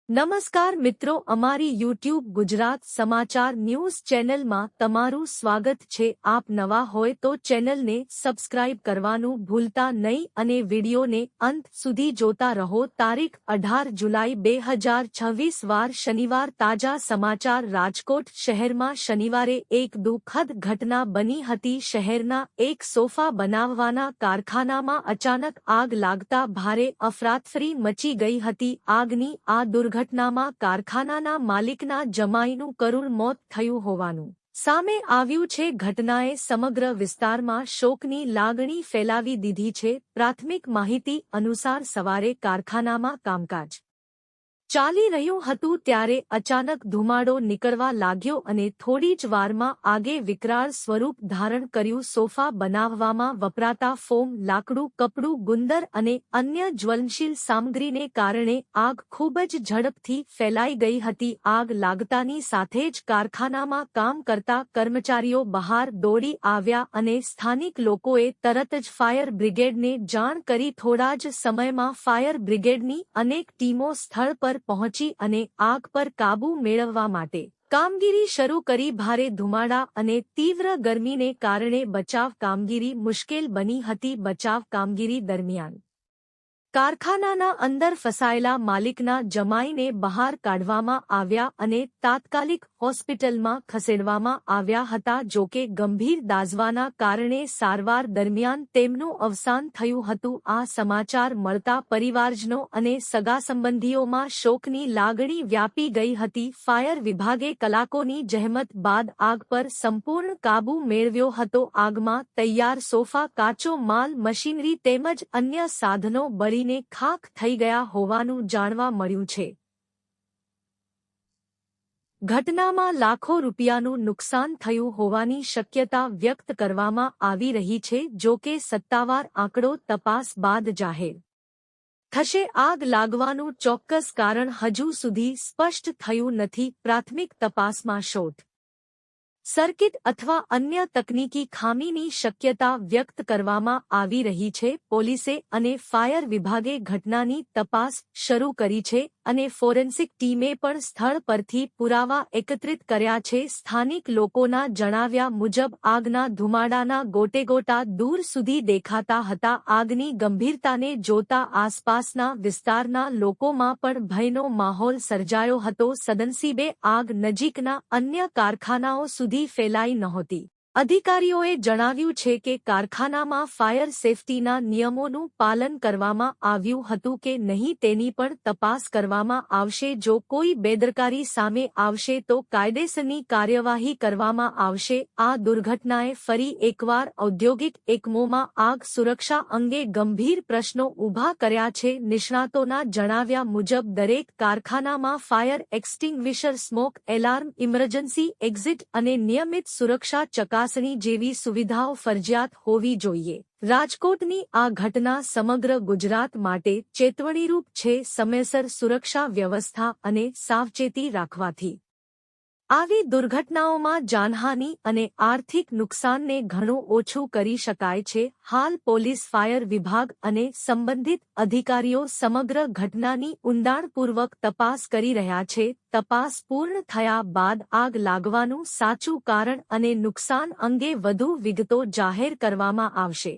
નમસ્કાર મિત્રો, અમારી યુટ્યુબ ગુજરાત સમાચાર ન્યૂઝ ચેનલમાં તમારું સ્વાગત છે। આપ નવા હોય તો ચેનલને સબસ્ક્રાઇબ કરવાનું ભૂલતા નહીં અને વિડીયોને અંત સુધી જોતા રહો। તારીખ 18 જુલાઈ 2026 વાર શનિવાર। તાજા સમાચાર। રાજકોટ શહેરમાં શનિવારે એક દુઃખદ ઘટના બની હતી। શહેરના એક સોફા બનાવવાના કારખાનામાં અચાનક આગ લાગતા ભારે અફરાતફરી મચી ગઈ હતી। આગની આ ઘટનામાં કારખાનાના માલિકના જમાઈનું કરુણ મોત થયું હોવાનું સામે આવ્યું છે। ઘટનાએ સમગ્ર વિસ્તારમાં શોકની લાગણી ફેલાવી દીધી છે। પ્રાથમિક માહિતી અનુસાર સવારે કારખાનામાં કામકાજ ચાલી રહ્યું હતું ત્યારે અચાનક ધુમાડો નીકળવા લાગ્યો અને થોડી જ વારમાં આગે વિકરાળ સ્વરૂપ ધારણ કર્યું। સોફા બનાવવામાં વપરાતા ફોમ, લાકડું, કપડું, ગુંદર અને અન્ય જ્વલનશીલ સામગ્રીને કારણે આગ ખૂબ જ ઝડપથી ફેલાઈ ગઈ હતી। આગ લાગતાની સાથે જ કારખાનામાં કામ કરતા કર્મચારીઓ બહાર દોડી આવ્યા અને સ્થાનિક લોકોએ તરત જ ફાયર બ્રિગેડને જાણ કરી। થોડા જ સમયમાં ફાયર બ્રિગેડની અનેક ટીમો સ્થળ પર પહોંચી અને આગ પર કાબૂ મેળવવા માટે કામગીરી શરૂ કરી। ભારે ધુમાડા અને તીવ્ર ગરમીને કારણે બચાવ કામગીરી મુશ્કેલ બની હતી। બચાવ કામગીરી દરમિયાન કારખાનાના અંદર ફસાયેલા માલિકના જમાઈને બહાર કાઢવામાં આવ્યા અને તાત્કાલિક હોસ્પિટલમાં ખસેડવામાં આવ્યા હતા। જોકે ગંભીર દાઝવાના કારણે સારવાર દરમિયાન તેમનું અવસાન થયું હતું। આ સમાચાર મળતા પરિવારજનો અને સગાસંબંધીઓમાં શોકની લાગણી વ્યાપી ગઈ હતી। ફાયર વિભાગે કલાકોની જહેમત બાદ આગ પર સંપૂર્ણ કાબૂ મેળવ્યો હતો। આગમાં તૈયાર સોફા, કાચો માલ, મશીનરી તેમજ અન્ય સાધનો બળી ખાખ થઈ ગયા હોવાનું જાણવા મળ્યું છે। ઘટનામાં લાખો રૂપિયાનું નુકસાન થયું હોવાની શક્યતા વ્યક્ત કરવામાં આવી રહી છે। જોકે સત્તાવાર આંકડો તપાસ બાદ જાહેર થશે। આગ લાગવાનું ચોક્કસ કારણ હજુ સુધી સ્પષ્ટ થયું નથી। પ્રાથમિક તપાસમાં શોર્ટ સર્કિટ અથવા અન્ય તકનીકી ખામીની શક્યતા વ્યક્ત કરવામાં આવી રહી છે। પોલીસે અને ફાયર વિભાગે ઘટનાની તપાસ શરૂ કરી છે અને ફોરેન્સિક ટીમે પણ સ્થળ પરથી પુરાવા એકત્રિત કર્યા છે। સ્થાનિક લોકોના જણાવ્યા મુજબ આગના ધુમાડાના ગોટેગોટા દૂર સુધી દેખાતા હતા। આગની ગંભીરતાને જોતા આસપાસના વિસ્તારના લોકોમાં પણ ભયનો માહોલ સર્જાયો હતો। સદનસીબે આગ નજીકના અન્ય કારખાનાઓ સુધી ફેલાઈ નહોતી। અધિકારીઓએ જણાવ્યું છે કે કારખાનામાં ફાયર સેફટીના નિયમોનું પાલન કરવામાં આવ્યું હતું કે નહીં તેની પણ તપાસ કરવામાં આવશે। જો કોઈ બેદરકારી સામે આવશે તો કાયદેસરની કાર્યવાહી કરવામાં આવશે। આ દુર્ઘટનાએ ફરી એકવાર ઔદ્યોગિક એકમોમાં આગ સુરક્ષા અંગે ગંભીર પ્રશ્નો ઊભા કર્યા છે। નિષ્ણાતોના જણાવ્યા મુજબ દરેક કારખાનામાં fire extinguisher, smoke alarm, emergency exit અને નિયમિત સુરક્ષા ચકાસણી જેવી સુવિધાઓ ફરજિયાત હોવી જોઈએ। રાજકોટની આ ઘટના સમગ્ર ગુજરાત માટે ચેતવણીરૂપ છે। સમયસર સુરક્ષા વ્યવસ્થા અને સાવચેતી રાખવાથી આવી દુર્ઘટનાઓમાં જાનહાનિ અને આર્થિક નુકસાનને ઘણું ઓછું કરી શકાય છે। હાલ પોલીસ, ફાયર વિભાગ અને સંબંધિત અધિકારીઓ સમગ્ર ઘટનાની ઊંડાણપૂર્વક તપાસ કરી રહ્યા છે। તપાસ પૂર્ણ થયા બાદ આગ લાગવાનું સાચું કારણ અને નુકસાન અંગે વધુ વિગતો જાહેર કરવામાં આવશે।